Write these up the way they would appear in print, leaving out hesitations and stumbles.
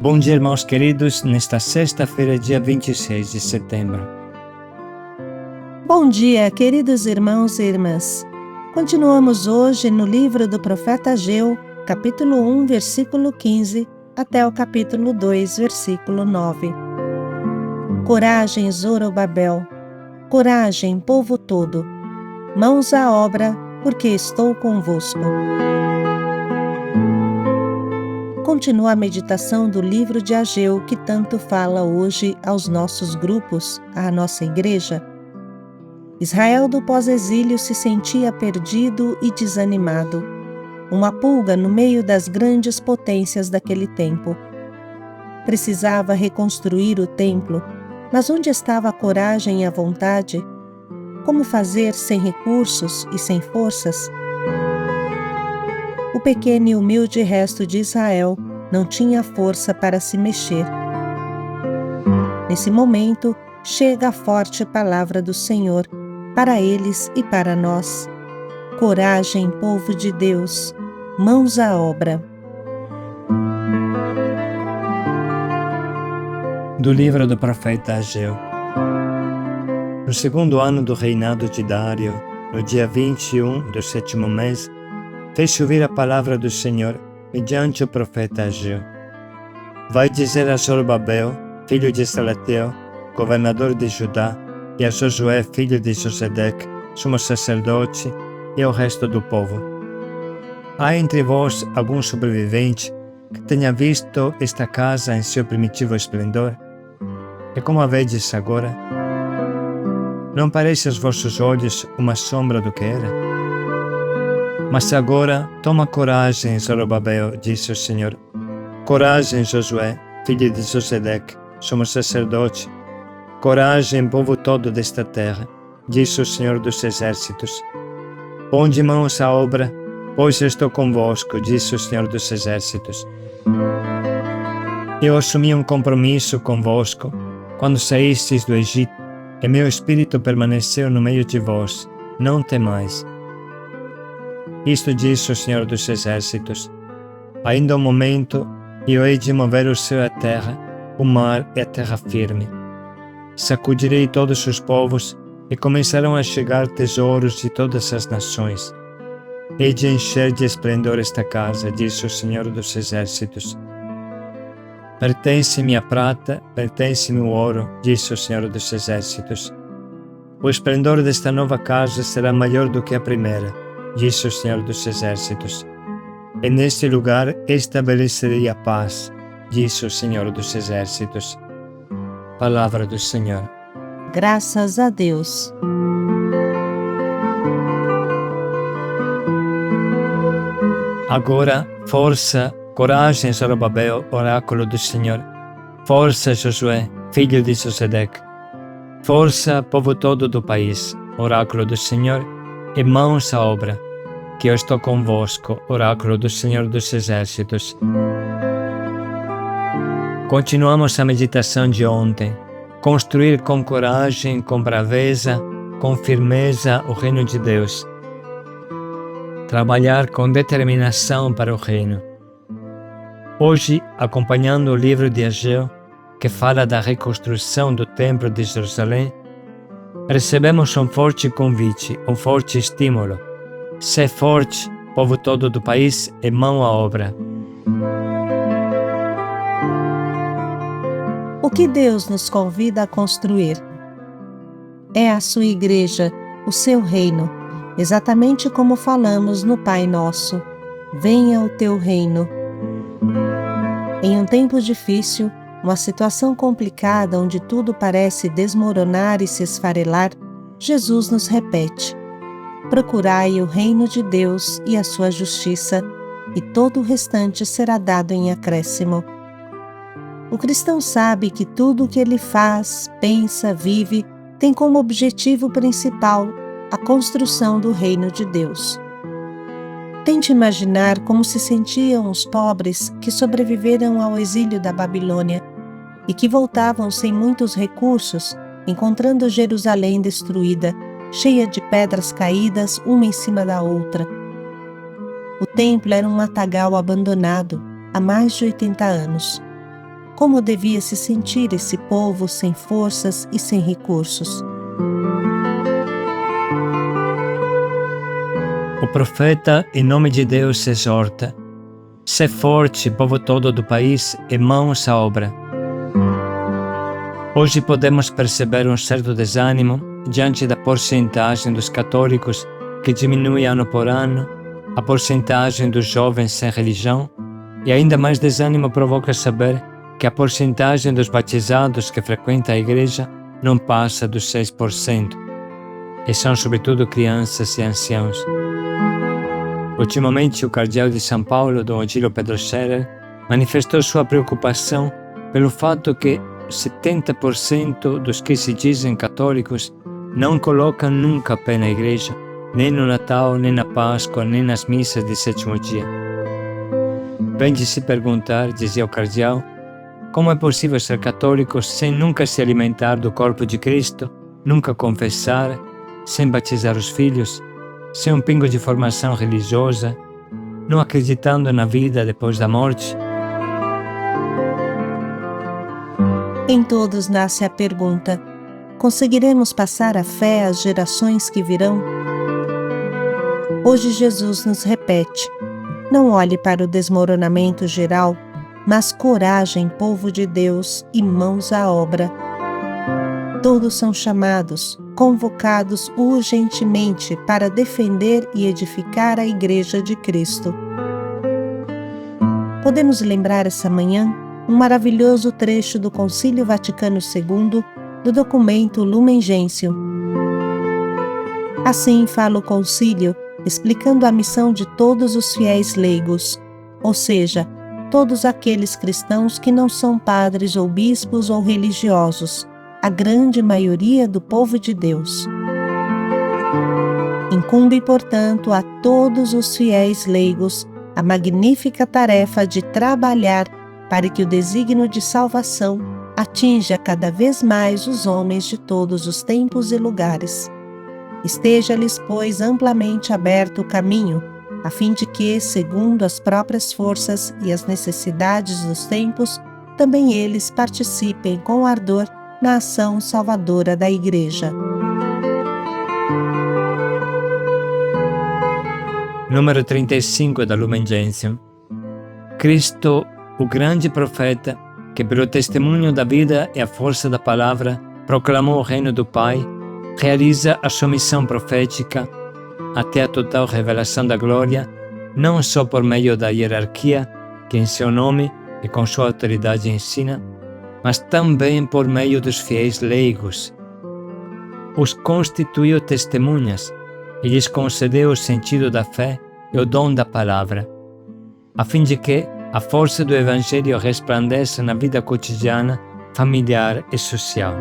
Bom dia, irmãos queridos, nesta sexta-feira, dia 26 de setembro. Bom dia, queridos irmãos e irmãs. Continuamos hoje no livro do profeta Ageu, capítulo 1, versículo 15, até o capítulo 2, versículo 9. Coragem, Zorobabel, coragem, povo todo, mãos à obra, porque estou convosco. Continua a meditação do livro de Ageu, que tanto fala hoje aos nossos grupos, à nossa igreja. Israel do pós-exílio se sentia perdido e desanimado, uma pulga no meio das grandes potências daquele tempo. Precisava reconstruir o templo, mas onde estava a coragem e a vontade? Como fazer sem recursos e sem forças? O pequeno e humilde resto de Israel não tinha força para se mexer. Nesse momento, chega a forte palavra do Senhor para eles e para nós. Coragem, povo de Deus, mãos à obra. Do livro do profeta Ageu. No segundo ano do reinado de Dário, no dia 21 do sétimo mês, fez chover a palavra do Senhor mediante o profeta Ageu. Vai dizer a Zorobabel, filho de Salateu, governador de Judá, e a Josué, filho de Josedeque, sumo sacerdote, e ao resto do povo: há entre vós algum sobrevivente que tenha visto esta casa em seu primitivo esplendor? E como a vedes agora? Não parece aos vossos olhos uma sombra do que era? Mas agora toma coragem, Zorobabel, disse o Senhor. Coragem, Josué, filho de Josedeque, sumo sacerdote. Coragem, povo todo desta terra, disse o Senhor dos exércitos. Ponde mãos à obra, pois estou convosco, disse o Senhor dos exércitos. Eu assumi um compromisso convosco quando saístes do Egito, e meu espírito permaneceu no meio de vós. Não temais. Isto disse o Senhor dos exércitos. Ainda um momento, e eu hei de mover o céu e a terra, o mar e a terra firme. Sacudirei todos os povos, e começarão a chegar tesouros de todas as nações. Hei de encher de esplendor esta casa, disse o Senhor dos exércitos. Pertence-me a prata, pertence-me o ouro, disse o Senhor dos exércitos. O esplendor desta nova casa será maior do que a primeira, disse o Senhor dos exércitos. E neste lugar estabelecerei a paz, disse o Senhor dos exércitos. Palavra do Senhor. Graças a Deus. Agora, força, coragem, Zorobabel, oráculo do Senhor. Força, Josué, filho de Josedeque. Força, povo todo do país, oráculo do Senhor, e mãos à obra, que eu estou convosco, oráculo do Senhor dos exércitos. Continuamos a meditação de ontem. Construir com coragem, com braveza, com firmeza o reino de Deus. Trabalhar com determinação para o reino. Hoje, acompanhando o livro de Ageu, que fala da reconstrução do Templo de Jerusalém, recebemos um forte convite, um forte estímulo. Sê forte, povo todo do país, e mão à obra. O que Deus nos convida a construir? É a sua igreja, o seu reino, exatamente como falamos no Pai Nosso. Venha o teu reino. Em um tempo difícil, uma situação complicada onde tudo parece desmoronar e se esfarelar, Jesus nos repete: procurai o reino de Deus e a sua justiça, e todo o restante será dado em acréscimo. O cristão sabe que tudo o que ele faz, pensa, vive, tem como objetivo principal a construção do reino de Deus. Tente imaginar como se sentiam os pobres que sobreviveram ao exílio da Babilônia e que voltavam sem muitos recursos, encontrando Jerusalém destruída, cheia de pedras caídas uma em cima da outra. O templo era um matagal abandonado há mais de 80 anos. como devia se sentir esse povo sem forças e sem recursos. O profeta, em nome de Deus, exorta: sê forte, povo todo do país, e mãos à obra. Hoje podemos perceber um certo desânimo diante da porcentagem dos católicos que diminui ano por ano, a porcentagem dos jovens sem religião, e ainda mais desânimo provoca saber que a porcentagem dos batizados que frequenta a igreja não passa dos 6%, e são sobretudo crianças e anciãos. Ultimamente, o cardeal de São Paulo, Dom Odilo Pedro Scherer, manifestou sua preocupação pelo fato que 70% dos que se dizem católicos não colocam nunca pé na igreja, nem no Natal, nem na Páscoa, nem nas missas de sétimo dia. Vem de se perguntar, dizia o cardeal, como é possível ser católico sem nunca se alimentar do corpo de Cristo, nunca confessar, sem batizar os filhos, sem um pingo de formação religiosa, não acreditando na vida depois da morte? Em todos nasce a pergunta: conseguiremos passar a fé às gerações que virão? Hoje Jesus nos repete: não olhe para o desmoronamento geral, mas coragem, povo de Deus, e mãos à obra. Todos são chamados, convocados urgentemente para defender e edificar a Igreja de Cristo. Podemos lembrar essa manhã um maravilhoso trecho do Concílio Vaticano II, do documento Lumen Gentium. Assim fala o concílio, explicando a missão de todos os fiéis leigos, ou seja, todos aqueles cristãos que não são padres ou bispos ou religiosos, a grande maioria do povo de Deus. Incumbe, portanto, a todos os fiéis leigos a magnífica tarefa de trabalhar para que o desígnio de salvação atinja cada vez mais os homens de todos os tempos e lugares. Esteja-lhes, pois, amplamente aberto o caminho, a fim de que, segundo as próprias forças e as necessidades dos tempos, também eles participem com ardor na ação salvadora da Igreja. Número 35 da Lumen Gentium. Cristo, o grande profeta, que pelo testemunho da vida e a força da palavra proclamou o reino do Pai, realiza a sua missão profética até a total revelação da glória, não só por meio da hierarquia, que em seu nome e com sua autoridade ensina, mas também por meio dos fiéis leigos. Os constituiu testemunhas e lhes concedeu o sentido da fé e o dom da palavra, a fim de que a força do Evangelho resplandeça na vida cotidiana, familiar e social.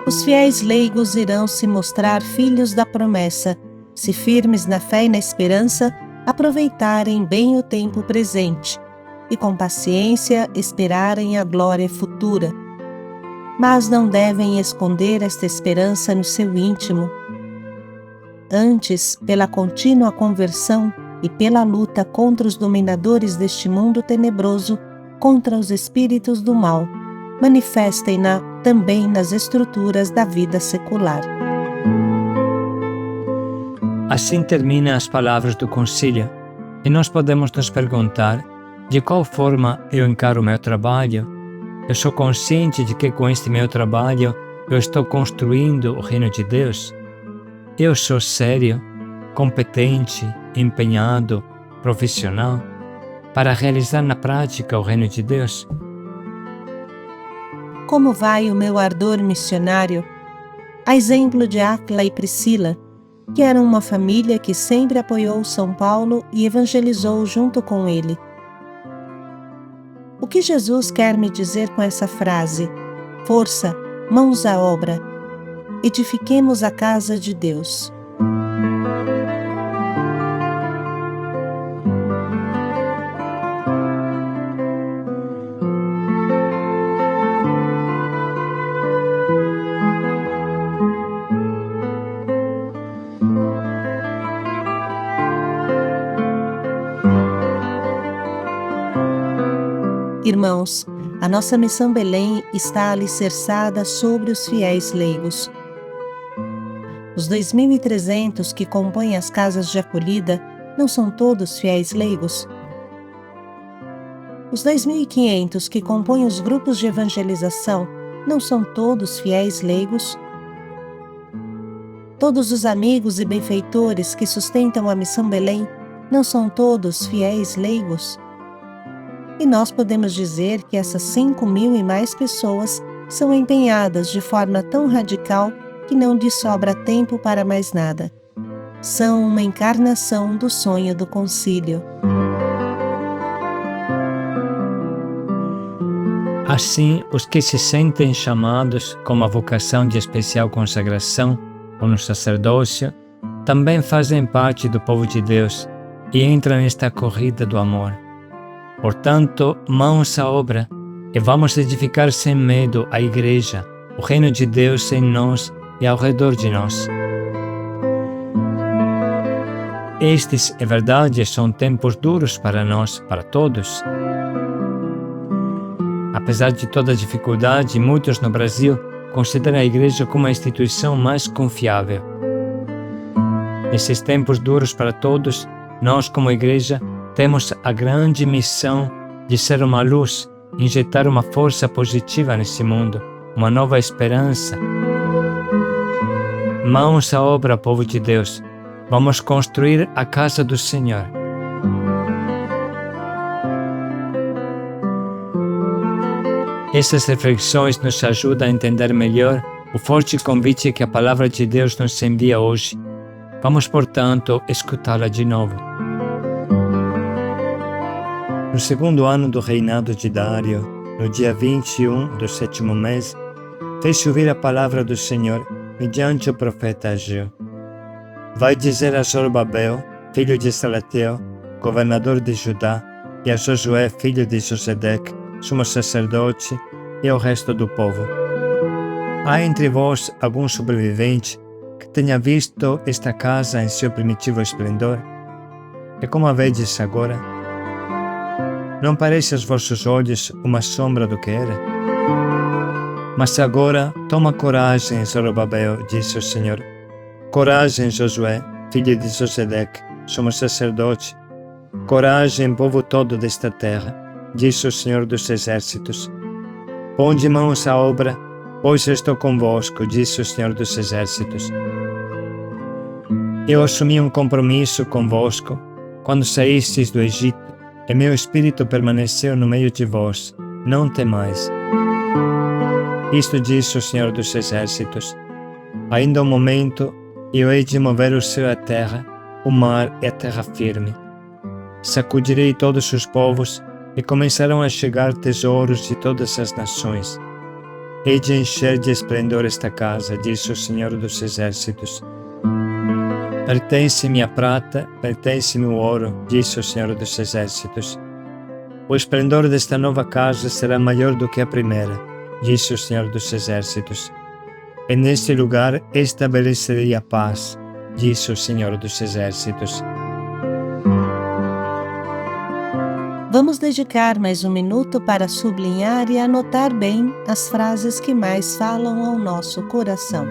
Os fiéis leigos irão se mostrar filhos da promessa, se firmes na fé e na esperança, aproveitarem bem o tempo presente e com paciência esperarem a glória futura. Mas não devem esconder esta esperança no seu íntimo. Antes, pela contínua conversão e pela luta contra os dominadores deste mundo tenebroso, contra os espíritos do mal, manifestem-na também nas estruturas da vida secular. Assim terminam as palavras do concílio, e nós podemos nos perguntar de qual forma eu encaro o meu trabalho. Eu sou consciente de que com este meu trabalho eu estou construindo o reino de Deus? Eu sou sério, competente, empenhado, profissional para realizar na prática o reino de Deus? Como vai o meu ardor missionário? A exemplo de Áquila e Priscila, que eram uma família que sempre apoiou São Paulo e evangelizou junto com ele. O que Jesus quer me dizer com essa frase? Força, mãos à obra. Edifiquemos a casa de Deus. Irmãos, a nossa missão Belém está alicerçada sobre os fiéis leigos. Os 2.300 que compõem as casas de acolhida não são todos fiéis leigos? Os 2.500 que compõem os grupos de evangelização não são todos fiéis leigos? Todos os amigos e benfeitores que sustentam a missão Belém não são todos fiéis leigos? E nós podemos dizer que essas 5.000 e mais pessoas são empenhadas de forma tão radical que não lhes sobra tempo para mais nada. São uma encarnação do sonho do concílio. Assim, os que se sentem chamados com a vocação de especial consagração ou no sacerdócio, também fazem parte do povo de Deus e entram nesta corrida do amor. Portanto, mãos à obra, e vamos edificar sem medo a Igreja, o reino de Deus em nós e ao redor de nós. Estes, é verdade, são tempos duros para nós, para todos. Apesar de toda a dificuldade, muitos no Brasil consideram a Igreja como a instituição mais confiável. Nesses tempos duros para todos, nós, como Igreja, temos a grande missão de ser uma luz, injetar uma força positiva nesse mundo, uma nova esperança. Mãos à obra, povo de Deus. Vamos construir a casa do Senhor. Essas reflexões nos ajudam a entender melhor o forte convite que a Palavra de Deus nos envia hoje. Vamos, portanto, escutá-la de novo. No segundo ano do reinado de Dário, no dia 21 do 7º mês, fez-se ouvir a palavra do Senhor mediante o profeta Ageu. Vai dizer a Zorobabel, filho de Salateu, governador de Judá, e a Josué, filho de Josedeque, sumo sacerdote, e ao resto do povo: há entre vós algum sobrevivente que tenha visto esta casa em seu primitivo esplendor? E como a vedes agora? Não parece aos vossos olhos uma sombra do que era? Mas agora toma coragem, Zorobabel, disse o Senhor. Coragem, Josué, filho de Josedeque, sumo sacerdote. Coragem, povo todo desta terra, disse o Senhor dos Exércitos. Ponde mãos à obra, pois estou convosco, disse o Senhor dos Exércitos. Eu assumi um compromisso convosco quando saístes do Egito, e meu espírito permaneceu no meio de vós. Não temais. Isto disse o Senhor dos Exércitos. Ainda um momento, eu hei de mover o céu e a terra, o mar e a terra firme. Sacudirei todos os povos, e começarão a chegar tesouros de todas as nações. Hei de encher de esplendor esta casa, disse o Senhor dos Exércitos. Pertence-me a prata, pertence-me o ouro, disse o Senhor dos Exércitos. O esplendor desta nova casa será maior do que a primeira, disse o Senhor dos Exércitos. E neste lugar estabelecerei a paz, disse o Senhor dos Exércitos. Vamos dedicar mais um minuto para sublinhar e anotar bem as frases que mais falam ao nosso coração.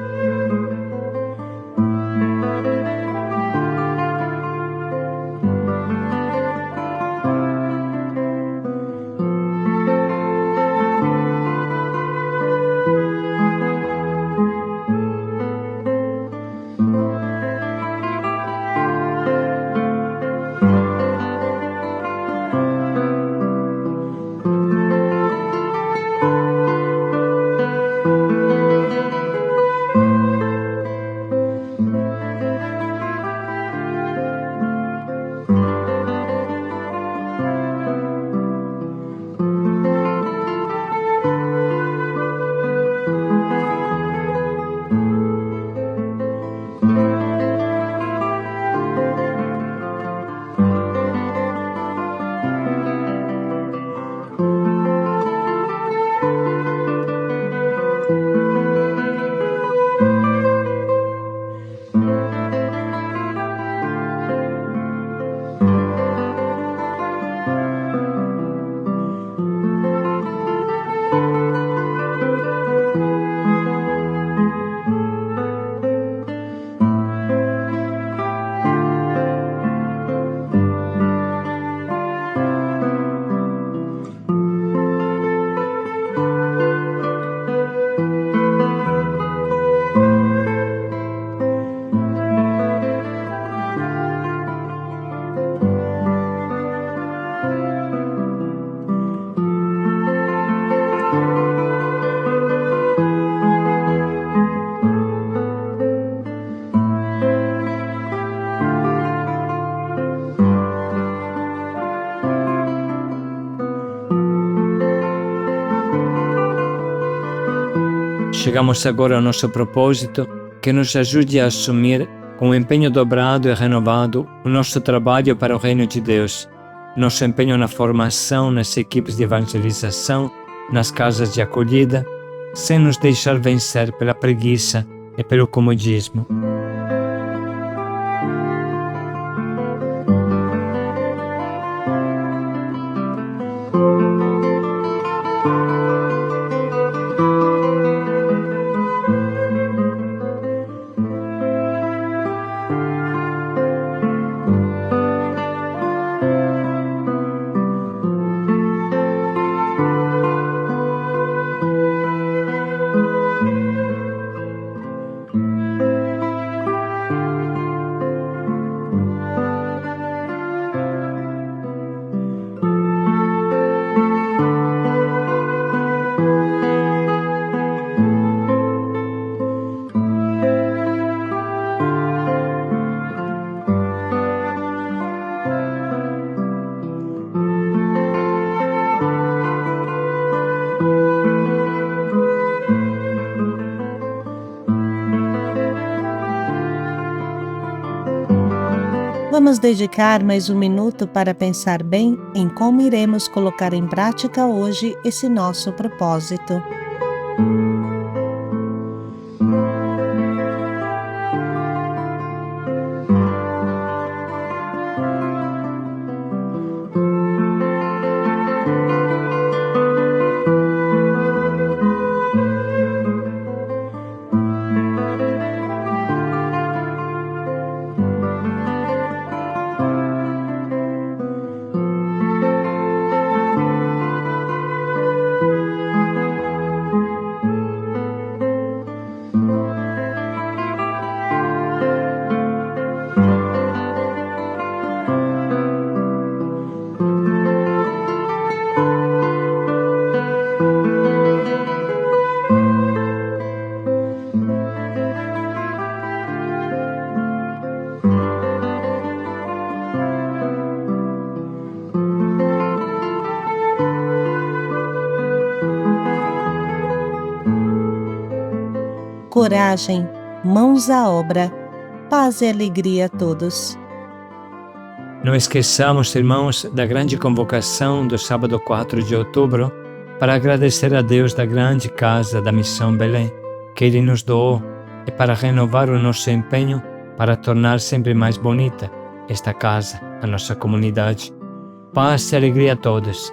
chegamos agora ao nosso propósito, que nos ajude a assumir com um empenho dobrado e renovado o nosso trabalho para o reino de Deus, nosso empenho na formação, nas equipes de evangelização, nas casas de acolhida, sem nos deixar vencer pela preguiça e pelo comodismo. Vamos dedicar mais um minuto para pensar bem em como iremos colocar em prática hoje esse nosso propósito. Coragem, mãos à obra, paz e alegria a todos. Não esqueçamos, irmãos, da grande convocação do sábado 4 de outubro para agradecer a Deus da grande casa da Missão Belém, que Ele nos doou, e para renovar o nosso empenho para tornar sempre mais bonita esta casa, a nossa comunidade. Paz e alegria a todos.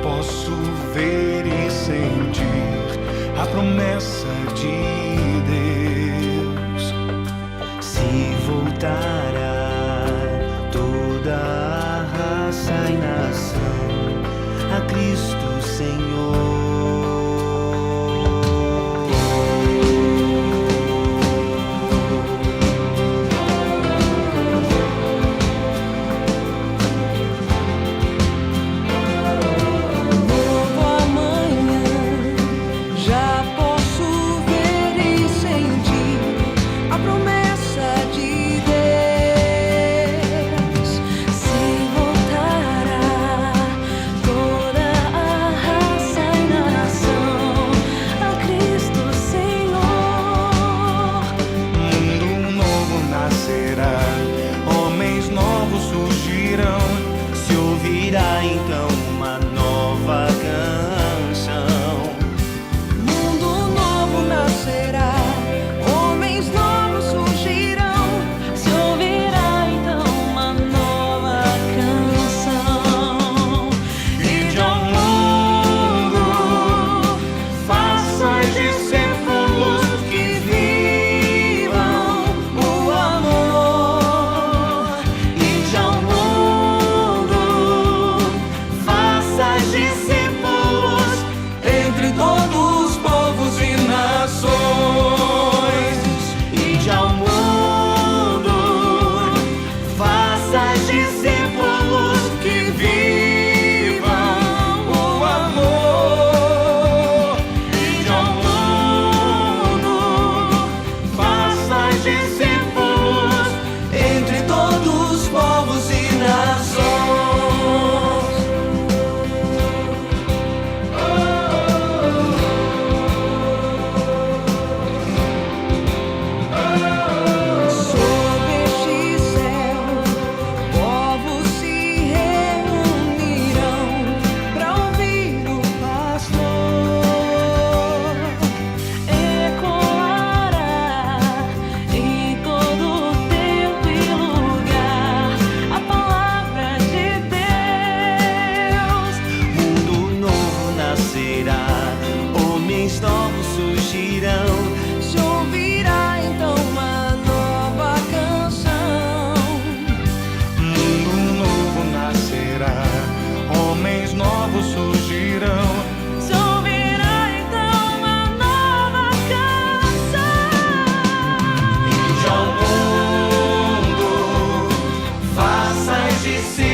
Posso ver e sentir a promessa de Deus. Se voltará toda a raça e nação a Cristo Senhor. Então uma nova canção. Mundo novo nascerá, homens novos surgirão. Se ouvirá então uma nova canção. E de ao mundo faça discípulos que vivam o amor. E de ao mundo discípulos que vivam o amor. Ide ao mundo, faças discípulos entre todos os povos e nações. Homens novos surgirão. Se ouvirá então uma nova canção. Mundo novo nascerá, homens novos surgirão. Se ouvirá então uma nova canção. Ide ao mundo, faças discípulos